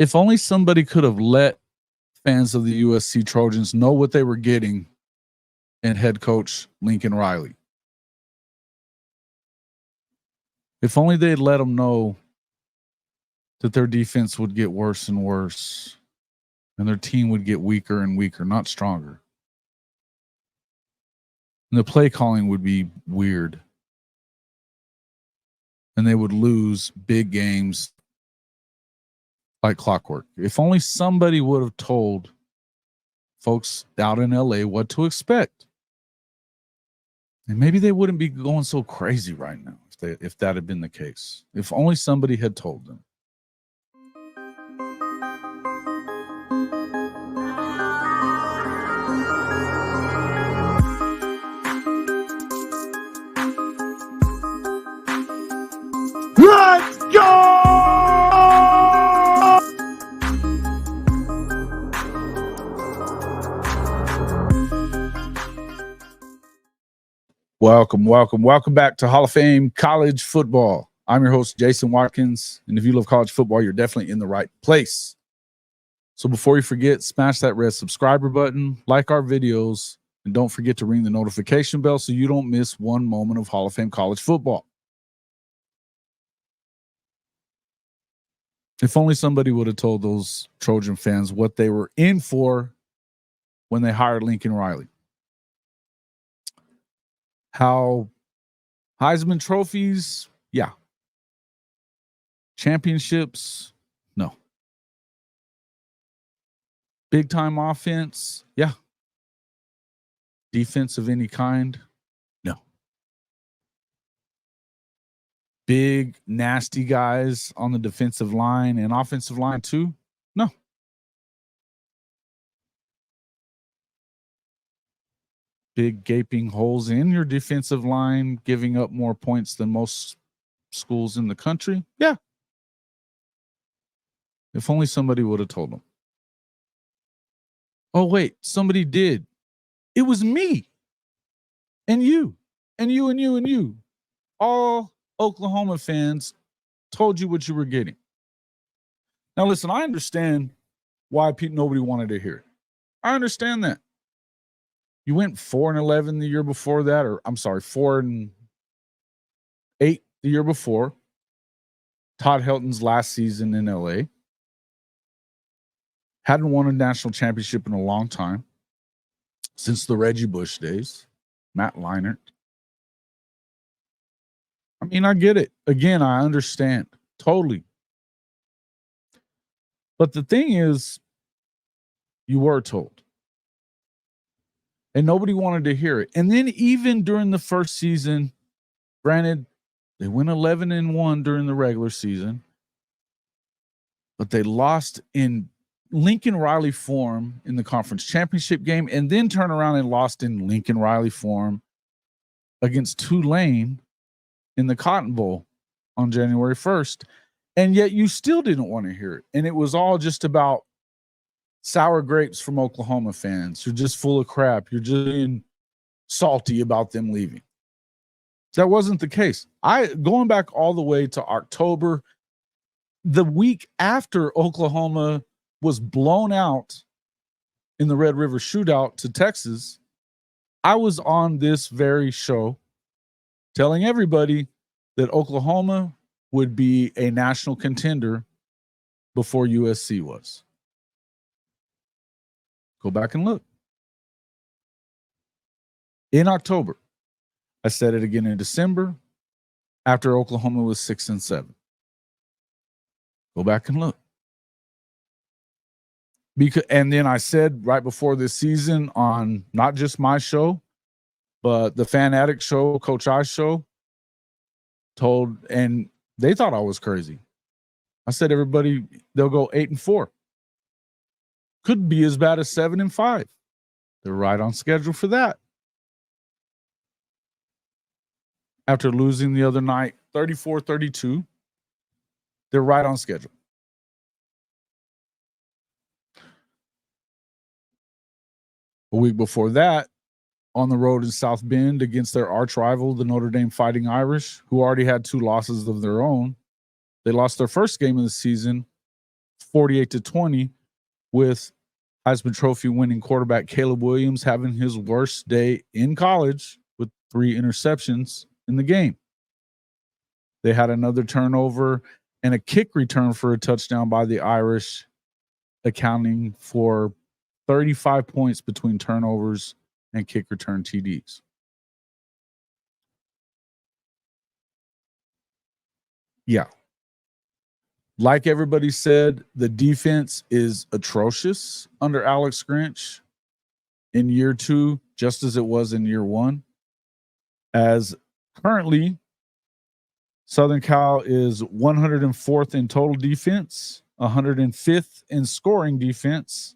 If only somebody could have let fans of the USC Trojans know what they were getting in head coach Lincoln Riley. If only they'd let them know that their defense would get worse and worse and their team would get weaker and weaker, not stronger. And the play calling would be weird. And they would lose big games like clockwork. If only somebody would have told folks out in LA what to expect. And maybe they wouldn't be going so crazy right now if that had been the case. If only somebody had told them. Let's go! Welcome back to Hall of Fame College Football. I'm your host, Jason Watkins, and if you love college football, you're definitely in the right place. So before you forget, smash that red subscriber button, like our videos, and don't forget to ring the notification bell so you don't miss one moment of Hall of Fame college football. If only somebody would have told those Trojan fans what they were in for when they hired Lincoln Riley. How Heisman trophies, yeah. Championships, no. Big time offense, yeah. Defense of any kind, no. Big, nasty guys on the defensive line and offensive line too, no. Big gaping holes in your defensive line, giving up more points than most schools in the country. Yeah. If only somebody would have told them. Oh, wait, somebody did. It was me and you and you and you and you. All Oklahoma fans told you what you were getting. Now, listen, I understand why nobody wanted to hear it. I understand that. You went 4-11 the year before that, or I'm sorry, 4-8 the year before. Todd Helton's last season in LA. Hadn't won a national championship in a long time, since the Reggie Bush days. Matt Leinart. I mean, I get it. Again, I understand. Totally. But the thing is, you were told. And nobody wanted to hear it. And then even during the first season, granted, they went 11-1 during the regular season, but they lost in Lincoln Riley form in the conference championship game and then turn around and lost in Lincoln Riley form against Tulane in the Cotton Bowl on January 1st. And yet you still didn't want to hear it. And it was all just about sour grapes from Oklahoma fans. You're just full of crap. You're just being salty about them leaving. That wasn't the case. Going back all the way to October, the week after Oklahoma was blown out in the Red River Shootout to Texas, I was on this very show telling everybody that Oklahoma would be a national contender before USC was. Go back and look. In October, I said it again in December after Oklahoma was 6-7. Go back and look. And then I said right before this season on not just my show, but the Fan Addict show, Coach I's show, and they thought I was crazy. I said everybody, they'll go 8-4. Could be as bad as 7-5. They're right on schedule for that. After losing the other night, 34-32, they're right on schedule. A week before that, on the road in South Bend against their arch rival, the Notre Dame Fighting Irish, who already had 2 losses of their own. They lost their first game of the season, 48-20, with Heisman Trophy winning quarterback Caleb Williams having his worst day in college with 3 interceptions in the game. They had another turnover and a kick return for a touchdown by the Irish, accounting for 35 points between turnovers and kick return TDs. Yeah. Like everybody said, the defense is atrocious under Alex Grinch in year 2, just as it was in year 1. As currently, Southern Cal is 104th in total defense, 105th in scoring defense,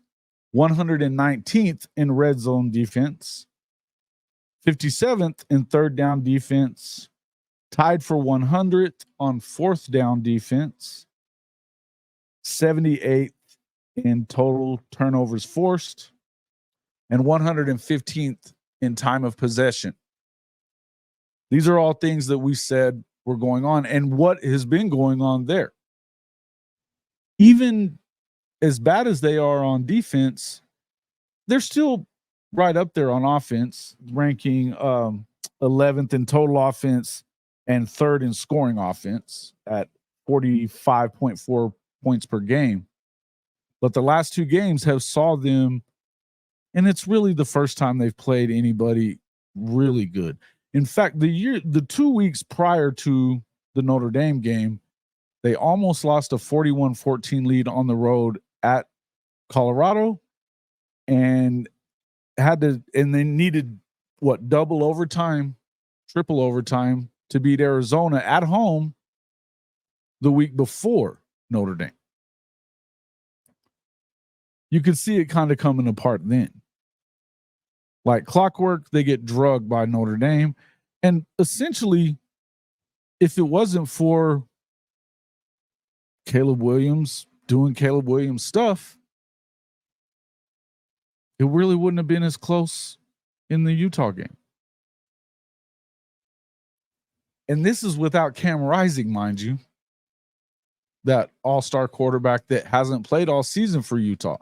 119th in red zone defense, 57th in third down defense, tied for 100th on fourth down defense, 78th in total turnovers forced, and 115th in time of possession. These are all things that we said were going on, and what has been going on there. Even as bad as they are on defense, they're still right up there on offense, ranking 11th in total offense and 3rd in scoring offense at 45.4 points per game. But the last 2 games have saw them, and it's really the first time they've played anybody really good. In fact, the 2 weeks prior to the Notre Dame game, they almost lost a 41-14 lead on the road at Colorado, and they needed double overtime, triple overtime to beat Arizona at home the week before Notre Dame. You could see it kind of coming apart then. Like clockwork, they get drugged by Notre Dame. And essentially, if it wasn't for Caleb Williams doing Caleb Williams stuff, it really wouldn't have been as close in the Utah game. And this is without Cam Rising, mind you, that all-star quarterback that hasn't played all season for Utah.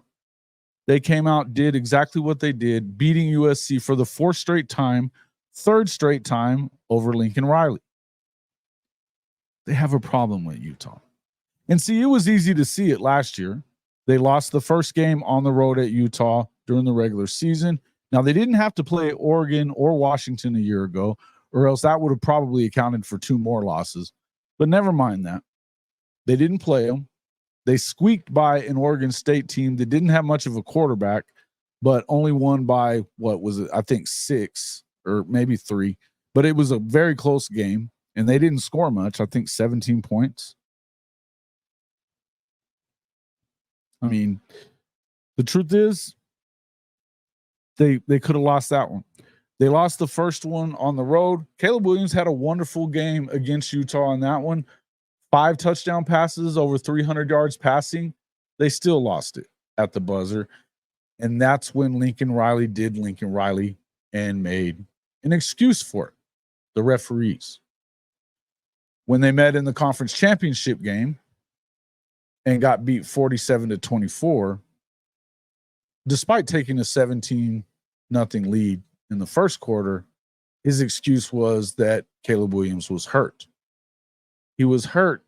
They came out, did exactly what they did, beating USC for the 4th straight time, 3rd straight time over Lincoln Riley. They have a problem with Utah. And see, it was easy to see it last year. They lost the first game on the road at Utah during the regular season. Now, they didn't have to play Oregon or Washington a year ago, or else that would have probably accounted for 2 more losses. But never mind that. They didn't play them. They squeaked by an Oregon State team that didn't have much of a quarterback, but only won by, what was it? I think 6 or maybe 3. But it was a very close game, and they didn't score much. I think 17 points. I mean, the truth is, they could have lost that one. They lost the first one on the road. Caleb Williams had a wonderful game against Utah on that one. 5 touchdown passes, over 300 yards passing. They still lost it at the buzzer. And that's when Lincoln Riley did Lincoln Riley and made an excuse for it, the referees. When they met in the conference championship game and got beat 47-24, despite taking a 17-0 lead in the first quarter, his excuse was that Caleb Williams was hurt. He was hurt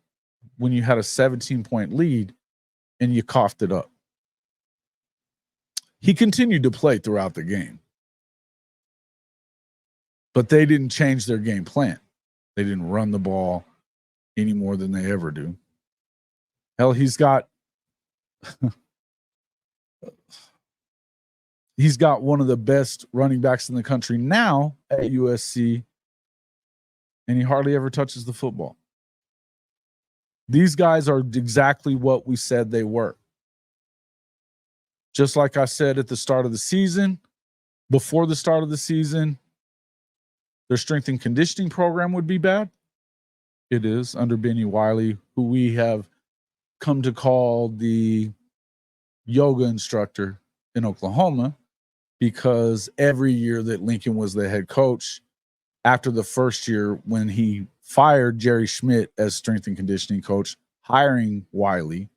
when you had a 17-point lead and you coughed it up. He continued to play throughout the game, but they didn't change their game plan. They didn't run the ball any more than they ever do. Hell, he's got one of the best running backs in the country now at USC, and he hardly ever touches the football. These guys are exactly what we said they were. Just like I said at the start of the season, before the start of the season, their strength and conditioning program would be bad. It is under Benny Wiley, who we have come to call the yoga instructor in Oklahoma, because every year that Lincoln was the head coach, after the first year when he fired Jerry Schmidt as strength and conditioning coach, hiring Wiley,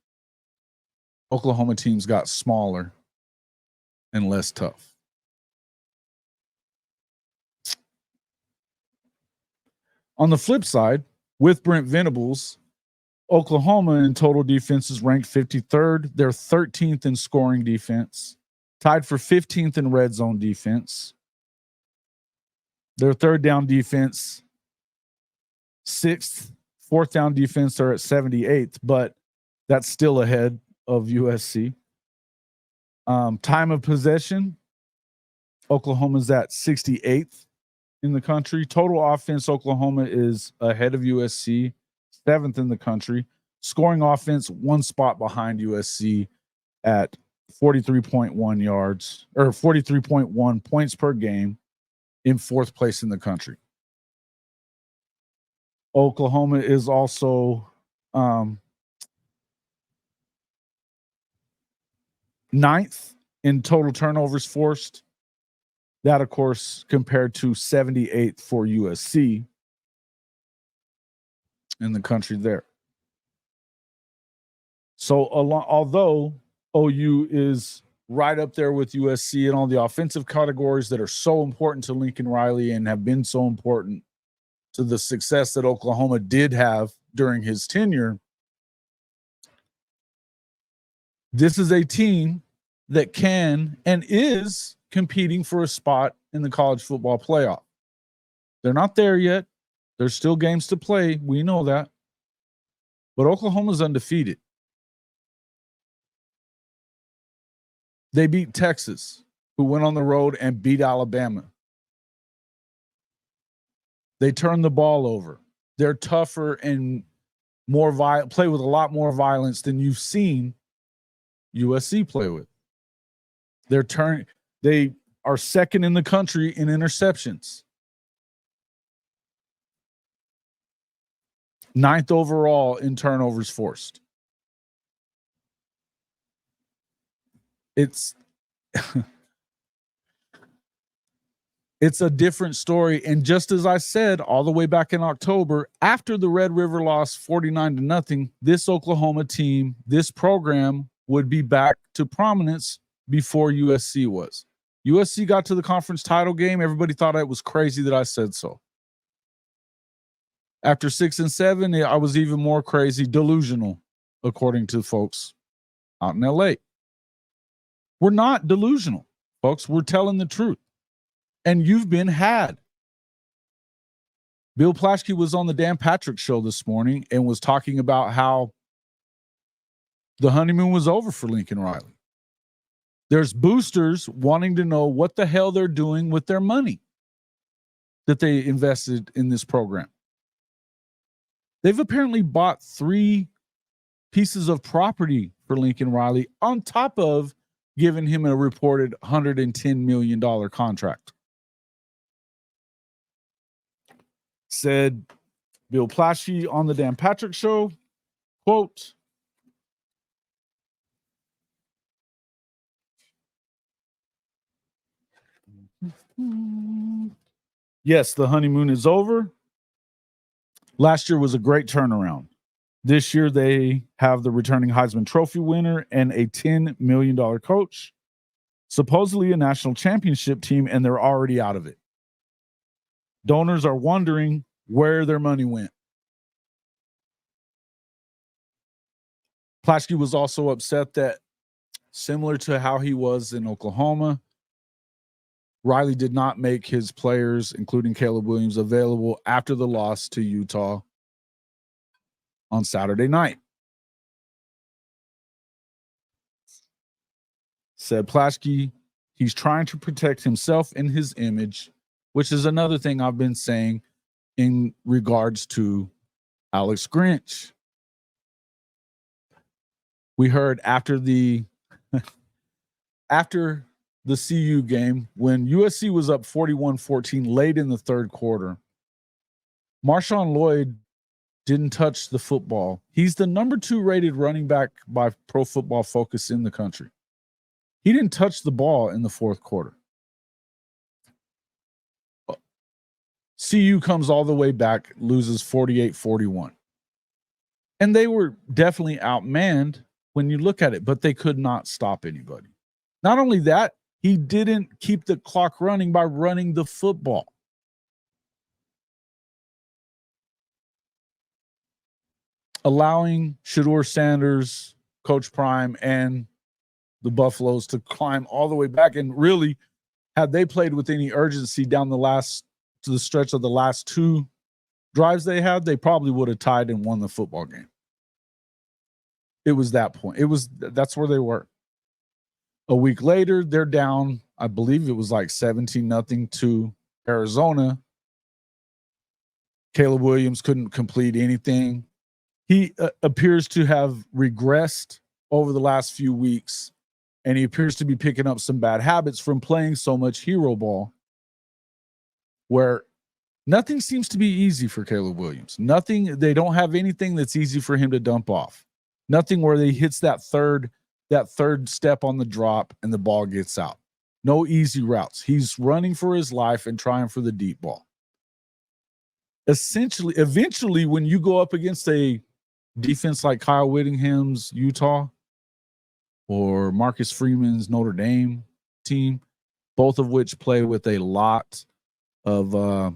Oklahoma teams got smaller and less tough. On the flip side, with Brent Venables, Oklahoma in total defense is ranked 53rd. They're 13th in scoring defense, tied for 15th in red zone defense. Their third down defense, 6th, fourth down defense are at 78th, but that's still ahead of USC. Time of possession, Oklahoma's at 68th in the country. Total offense, Oklahoma is ahead of USC, 7th in the country. Scoring offense, one spot behind USC at 43.1 yards or 43.1 points per game, in 4th place in the country. Oklahoma is also 9th in total turnovers forced. That, of course, compared to 78th for USC in the country there. So although OU is right up there with USC in all the offensive categories that are so important to Lincoln Riley and have been so important to the success that Oklahoma did have during his tenure, this is a team that can and is competing for a spot in the college football playoff. They're not there yet. There's still games to play. We know that. But Oklahoma's undefeated. They beat Texas, who went on the road and beat Alabama. They turned the ball over. They're tougher and more play with a lot more violence than you've seen USC play with. They are 2nd in the country in interceptions. 9th overall in turnovers forced. It's a different story. And just as I said all the way back in October, after the Red River lost 49-0, this Oklahoma team, this program would be back to prominence before USC was. USC got to the conference title game. Everybody thought it was crazy that I said so. After 6 and 7, I was even more crazy, delusional, according to folks out in LA. We're not delusional, folks. We're telling the truth. And you've been had. Bill Plaschke was on the Dan Patrick show this morning and was talking about how the honeymoon was over for Lincoln Riley. There's boosters wanting to know what the hell they're doing with their money that they invested in this program. They've apparently bought 3 pieces of property for Lincoln Riley on top of giving him a reported $110 million contract. Said Bill Plaschke on the Dan Patrick show, quote, yes, the honeymoon is over. Last year was a great turnaround. This year they have the returning Heisman Trophy winner and a $10 million coach, supposedly a national championship team, and they're already out of it. Donors are wondering where their money went. Plaschke was also upset that, similar to how he was in Oklahoma, Riley did not make his players, including Caleb Williams, available after the loss to Utah on Saturday night. Said Plaschke, he's trying to protect himself and his image, which is another thing I've been saying in regards to Alex Grinch. We heard after the CU game, when USC was up 41-14 late in the third quarter, Marshawn Lloyd didn't touch the football. He's the number 2 rated running back by Pro Football Focus in the country. He didn't touch the ball in the fourth quarter. CU comes all the way back, loses 48-41. And they were definitely outmanned, when you look at it, but they could not stop anybody. Not only that, he didn't keep the clock running by running the football. Allowing Shedeur Sanders, Coach Prime, and the Buffaloes to climb all the way back. And really, had they played with any urgency down the stretch of the last two drives they had, they probably would have tied and won the football game. It was that point. That's where they were. A week later, they're down, I believe it was like 17-0 to Arizona. Caleb Williams couldn't complete anything. He appears to have regressed over the last few weeks, and he appears to be picking up some bad habits from playing so much hero ball, where nothing seems to be easy for Caleb Williams. They don't have anything that's easy for him to dump off. Nothing where he hits that third step on the drop and the ball gets out. No easy routes. He's running for his life and trying for the deep ball. Eventually, when you go up against a defense like Kyle Whittingham's Utah or Marcus Freeman's Notre Dame team, both of which play with a lot of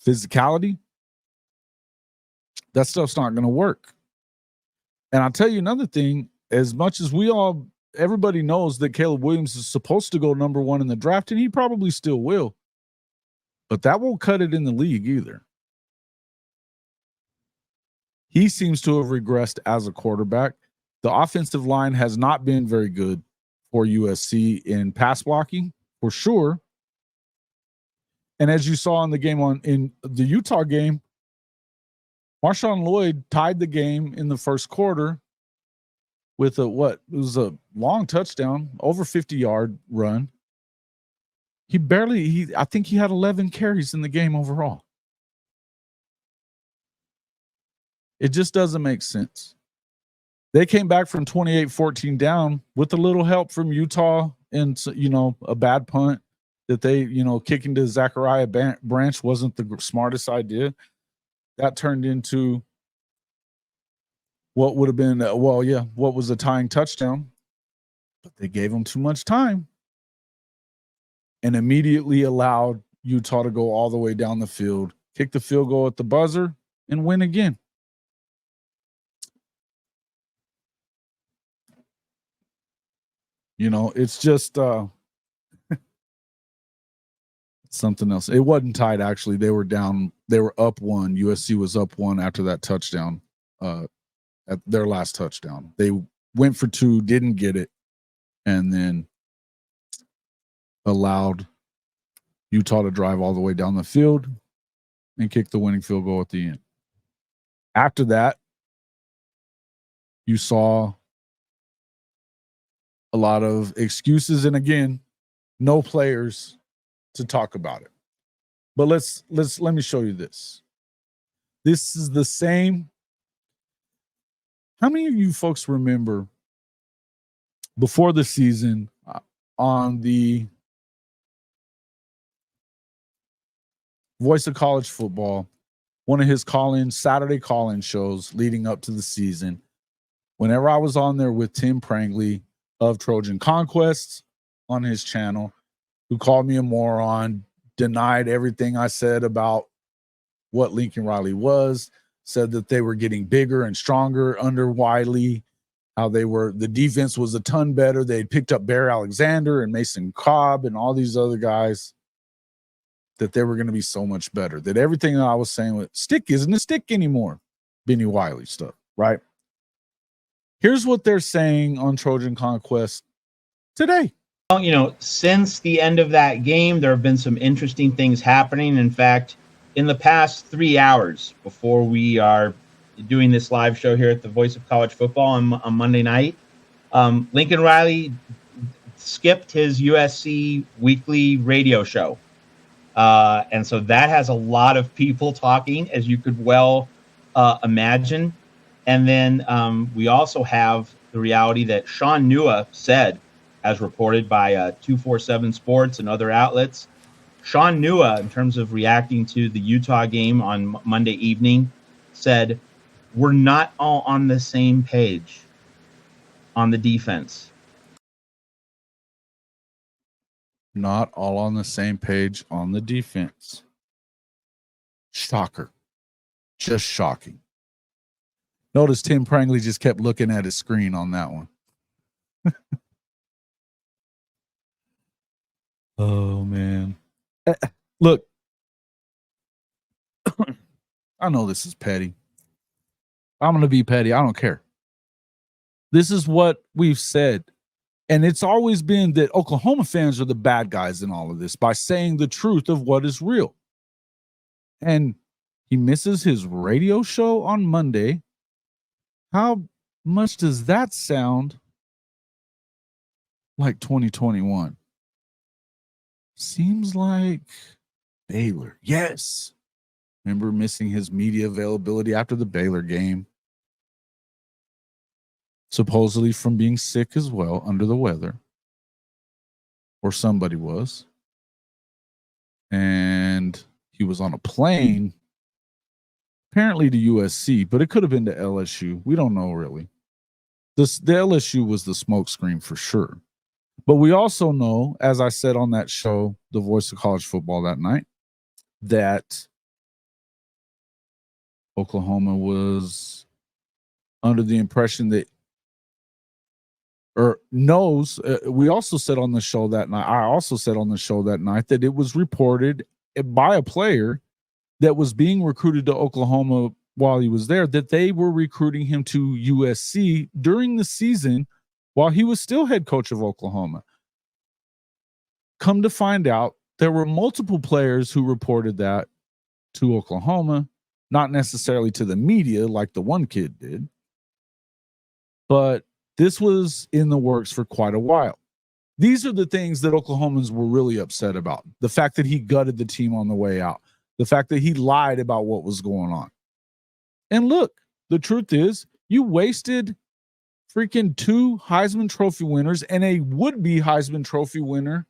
physicality, that stuff's not going to work. And I'll tell you another thing, as much as everybody knows that Caleb Williams is supposed to go number 1 in the draft, and he probably still will, but that won't cut it in the league either. He seems to have regressed as a quarterback. The offensive line has not been very good for USC in pass blocking, for sure. And as you saw in the Utah game, Marshawn Lloyd tied the game in the first quarter with it was a long touchdown, over 50-yard run. I think he had 11 carries in the game overall. It just doesn't make sense. They came back from 28-14 down with a little help from Utah and, a bad punt that they, kicking to Zachariah Branch wasn't the smartest idea. That turned into what would have been, what was a tying touchdown. But they gave them too much time and immediately allowed Utah to go all the way down the field, kick the field goal at the buzzer, and win again. It's just something else. It wasn't tied, actually. They were down. They were up 1. USC was up 1 after that touchdown, at their last touchdown. They went for 2, didn't get it, and then allowed Utah to drive all the way down the field and kick the winning field goal at the end. After that, you saw a lot of excuses, and again, no players to talk about it. But let me show you this. This is the same. How many of you folks remember before the season on the Voice of College Football, one of his Saturday call-in shows leading up to the season, whenever I was on there with Tim Prangley of Trojan Conquests on his channel, who called me a moron, denied everything I said about what Lincoln Riley was, said that they were getting bigger and stronger under Wiley, how the defense was a ton better. They had picked up Bear Alexander and Mason Cobb and all these other guys, that they were going to be so much better, that everything that I was saying with stick isn't a stick anymore. Benny Wiley stuff, right? Here's what they're saying on Trojan Conquest today. Since the end of that game, there have been some interesting things happening. In fact, in the past 3 hours before we are doing this live show here at the Voice of College Football on Monday night, Lincoln Riley skipped his USC weekly radio show. And so that has a lot of people talking, as you could well imagine. And then we also have the reality that Sean Nua said, as reported by 247 Sports and other outlets, Sean Nua, in terms of reacting to the Utah game on Monday evening, said, "We're not all on the same page." on the defense. Not all on the same page on the defense. Shocker. Just shocking. Notice Tim Prangley just kept looking at his screen on that one. Oh, man. Look, I know this is petty. I'm going to be petty. I don't care. This is what we've said. And it's always been that Oklahoma fans are the bad guys in all of this by saying the truth of what is real. And he misses his radio show on Monday. How much does that sound like 2021? Seems like Baylor. Yes. Remember missing his media availability after the Baylor game. Supposedly from being sick as well, under the weather. Or somebody was. And he was on a plane, apparently to USC, but it could have been to LSU. We don't know really. The LSU was the smokescreen for sure. But we also know, as I said on that show, The Voice of College Football that night, that Oklahoma was under the impression that, or knows, we also said on the show that night, I also said on the show that night that it was reported by a player that was being recruited to Oklahoma while he was there, that they were recruiting him to USC during the season while he was still head coach of Oklahoma. Come to find out, there were multiple players who reported that to Oklahoma, not necessarily to the media like the one kid did, but this was in the works for quite a while. These are the things that Oklahomans were really upset about. The fact that he gutted the team on the way out. The fact that he lied about what was going on. And look, the truth is, you wasted freaking 2 Heisman Trophy winners and a would-be Heisman Trophy winner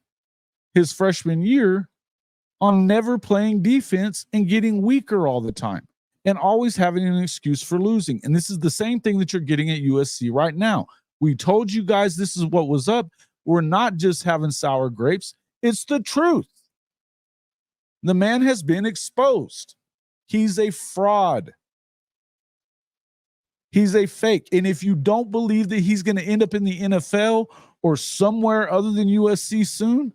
his freshman year on never playing defense and getting weaker all the time and always having an excuse for losing. And this is the same thing that you're getting at USC right now. We told you guys this is what was up. We're not just having sour grapes. It's the truth. The man has been exposed. He's a fraud. He's a fake. And if you don't believe that he's going to end up in the NFL or somewhere other than USC soon,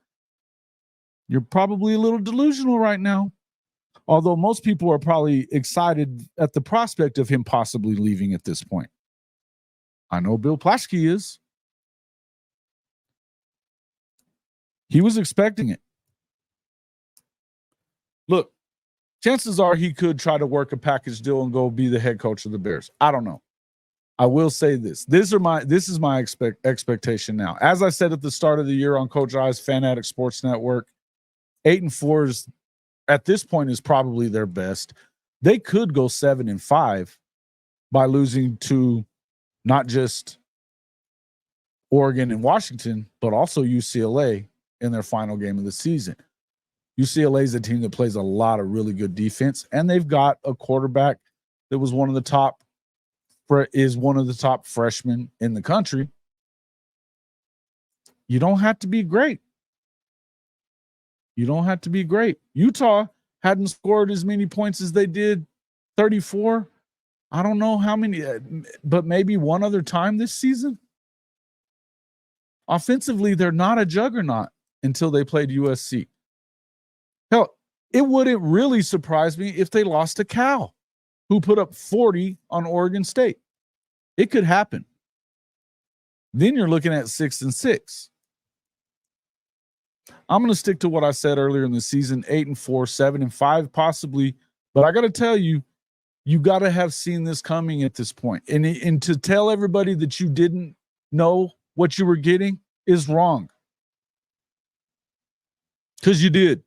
you're probably a little delusional right now. Although most people are probably excited at the prospect of him possibly leaving at this point. I know Bill Plaschke is. He was expecting it. Look, chances are he could try to work a package deal and go be the head coach of the Bears. I don't know. I will say this. This is my expectation now. As I said at the start of the year on Coach I's Fan Addict Sports Network, 8-4 is at this point is probably their best. They could go 7-5 by losing to not just Oregon and Washington, but also UCLA in their final game of the season. UCLA is a team that plays a lot of really good defense, and they've got a quarterback that was one of the top freshmen in the country. You don't have to be great. You don't have to be great. Utah hadn't scored as many points as they did, 34. I don't know how many, but maybe one other time this season. Offensively, they're not a juggernaut until they played USC. Hell, it wouldn't really surprise me if they lost to Cal, who put up 40 on Oregon State. It could happen. Then you're looking at 6-6. I'm going to stick to what I said earlier in the season, 8-4, 7-5 possibly. But I got to tell you, you got to have seen this coming at this point. And to tell everybody that you didn't know what you were getting is wrong. Because you did.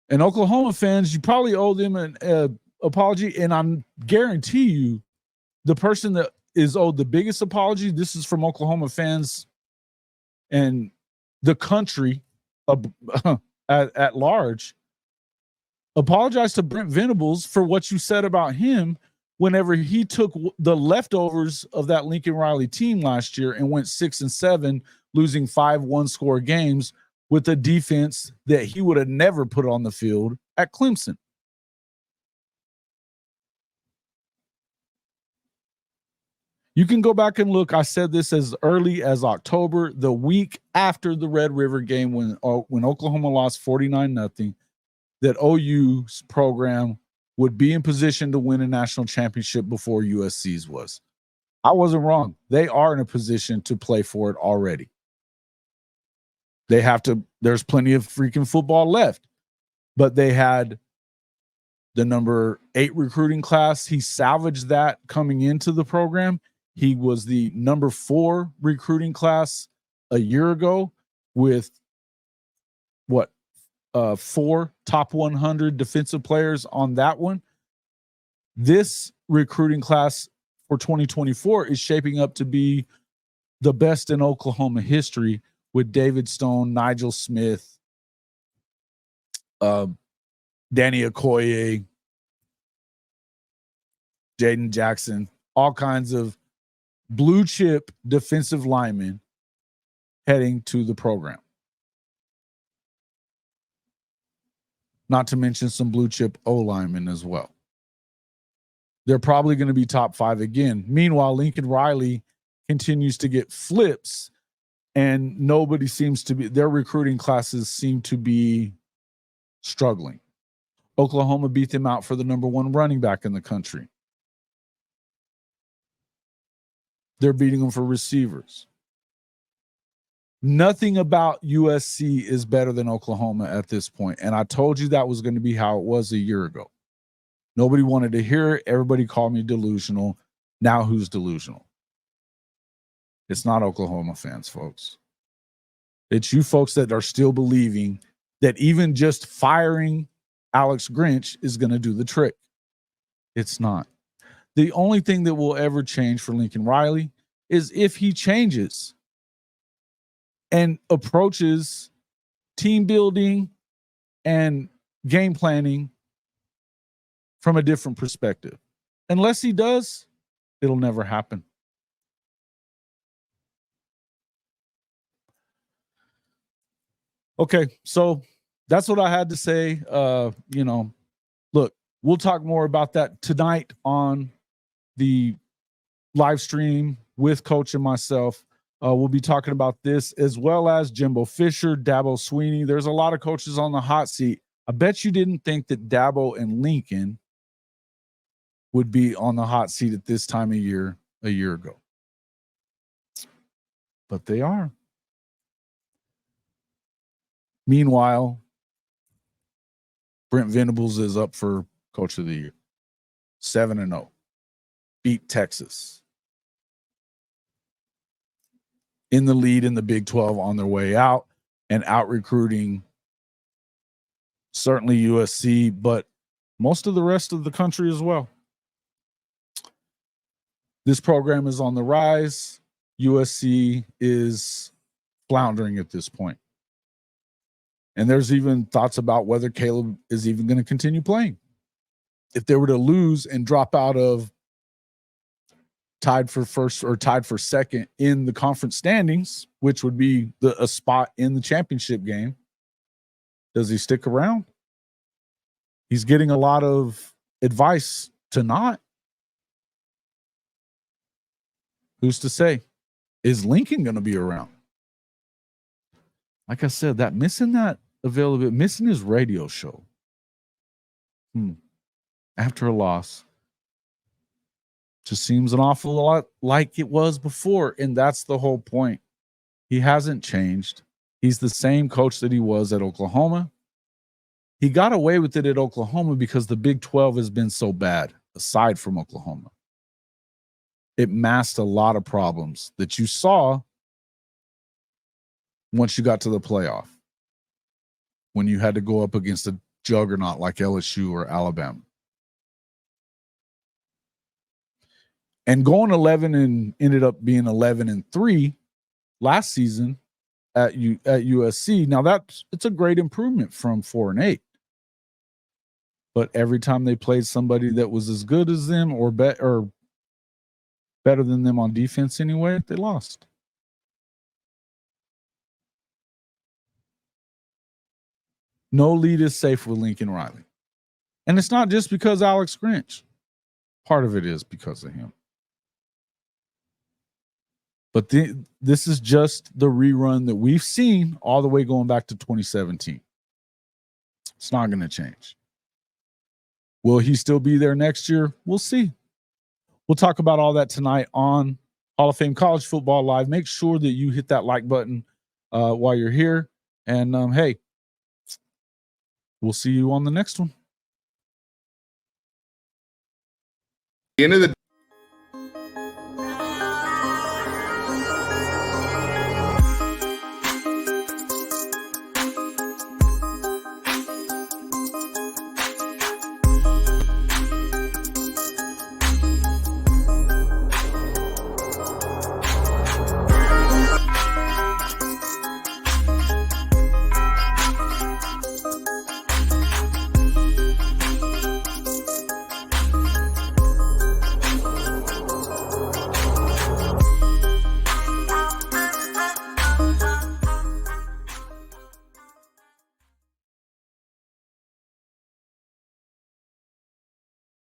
And Oklahoma fans, you probably owe them an apology. And I guarantee you, the person that is owed the biggest apology, this is from Oklahoma fans and the country at large. Apologize to Brent Venables for what you said about him whenever he took the leftovers of that Lincoln Riley team last year and went 6-7, losing 5 one-score games with a defense that he would have never put on the field at Clemson. You can go back and look. I said this as early as October, the week after the Red River game when Oklahoma lost 49-0, that OU's program would be in position to win a national championship before USC's was. I wasn't wrong. They are in a position to play for it already. They have to, there's plenty of freaking football left, but they had the number 8 recruiting class. He salvaged that coming into the program. He was the number 4 recruiting class a year ago with 4 top 100 defensive players on that one. This recruiting class for 2024 is shaping up to be the best in Oklahoma history with David Stone, Nigel Smith, Danny Okoye, Jaden Jackson, all kinds of blue chip defensive linemen heading to the program. Not to mention some blue chip O linemen as well. They're probably going to be top 5 again. Meanwhile, Lincoln Riley continues to get flips, and nobody seems to be, their recruiting classes seem to be struggling. Oklahoma beat them out for the number 1 running back in the country. They're beating them for receivers. Nothing about USC is better than Oklahoma at this point. And I told you that was going to be how it was a year ago. Nobody wanted to hear it. Everybody called me delusional. Now who's delusional? It's not Oklahoma fans, folks. It's you folks that are still believing that even just firing Alex Grinch is going to do the trick. It's not. The only thing that will ever change for Lincoln Riley is if he changes and approaches team building and game planning from a different perspective. Unless he does, it'll never happen. Okay, so that's what I had to say. Look, we'll talk more about that tonight on the live stream with Coach and myself. We'll be talking about this as well as Jimbo Fisher, Dabo Sweeney. There's a lot of coaches on the hot seat. I bet you didn't think that Dabo and Lincoln would be on the hot seat at this time of year a year ago. But they are. Meanwhile, Brent Venables is up for Coach of the Year. 7-0. Beat Texas. In the lead in the Big 12 on their way out and out recruiting certainly USC, but most of the rest of the country as well. This program is on the rise. USC is floundering at this point. And there's even thoughts about whether Caleb is even going to continue playing. If they were to lose and drop out of tied for first or tied for second in the conference standings, which would be a spot in the championship game, does he stick around? He's getting a lot of advice to not. Who's to say? Is Lincoln going to be around? Like I said, missing his radio show after a loss just seems an awful lot like it was before. And that's the whole point. He hasn't changed. He's the same coach that he was at Oklahoma. He got away with it at Oklahoma because the Big 12 has been so bad, aside from Oklahoma. It masked a lot of problems that you saw once you got to the playoff, when you had to go up against a juggernaut like LSU or Alabama. And going 11 and ended up being 11-3 last season at USC. Now it's a great improvement from 4-8. but every time they played somebody that was as good as them or better than them on defense anyway, they lost. No lead is safe with Lincoln Riley. And it's not just because Alex Grinch. Part of it is because of him. But this is just the rerun that we've seen all the way going back to 2017. It's not going to change. Will he still be there next year? We'll see. We'll talk about all that tonight on Hall of Fame College Football Live. Make sure that you hit that like button while you're here. And hey, we'll see you on the next one. At the end of the